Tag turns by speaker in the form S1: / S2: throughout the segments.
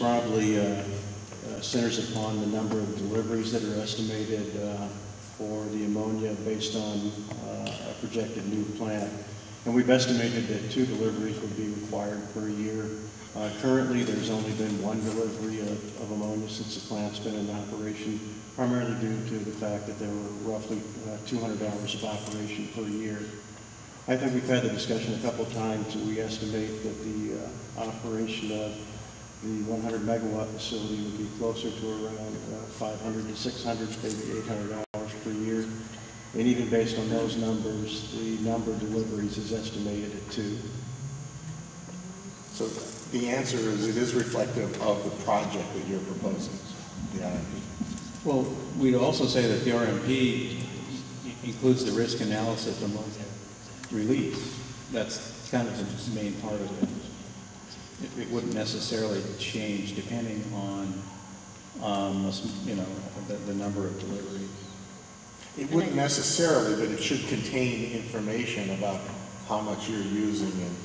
S1: probably centers upon the number of deliveries that are estimated for the ammonia based on a projected new plant. And we've estimated that 2 deliveries would be required per year. Currently, there's only been 1 delivery of ammonia since the plant's been in operation, primarily due to the fact that there were roughly 200 hours of operation per year. I think we've had the discussion a couple of times. We estimate that the operation of the 100 megawatt facility would be closer to around 500 to 600, maybe 800 hours per year. And even based on those numbers, the number of deliveries is estimated at 2.
S2: So the answer is it is reflective of the project that you're proposing, the RMP.
S3: Well, we'd also say that the RMP includes the risk analysis among release. That's kind of the main part of it. It wouldn't necessarily change depending on, the number of deliveries.
S2: It wouldn't necessarily, but it should contain information about how much you're using and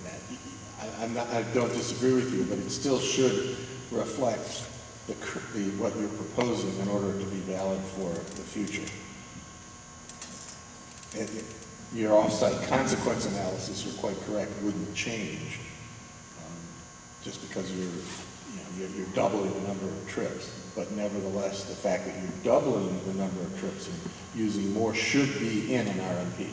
S2: that. I don't disagree with you, but it still should reflect what you're proposing in order to be valid for the future. Your off-site consequence analysis, you're quite correct, wouldn't change just because you're doubling the number of trips. But nevertheless, the fact that you're doubling the number of trips and using more should be in an RMP.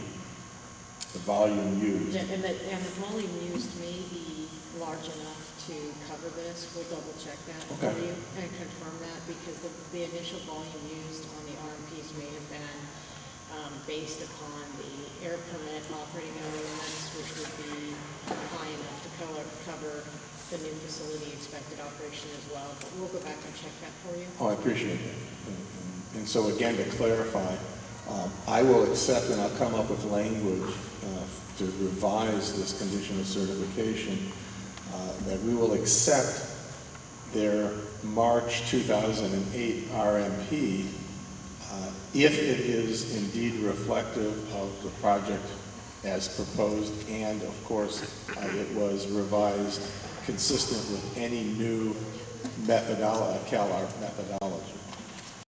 S2: The volume used.
S4: Yeah, and the volume used may be large enough to cover this. We'll double check that for you and confirm that, because the initial volume used on the RMPs may have been based upon the air permit operating elements, which would be high enough to cover the new facility expected operation as well. But we'll go back and check that for you.
S2: Oh, I appreciate that. And so again, to clarify, I will accept, and I'll come up with language to revise this condition of certification, that we will accept their March 2008 RMP if it is indeed reflective of the project as proposed, and of course it was revised consistent with any new CalARP methodology.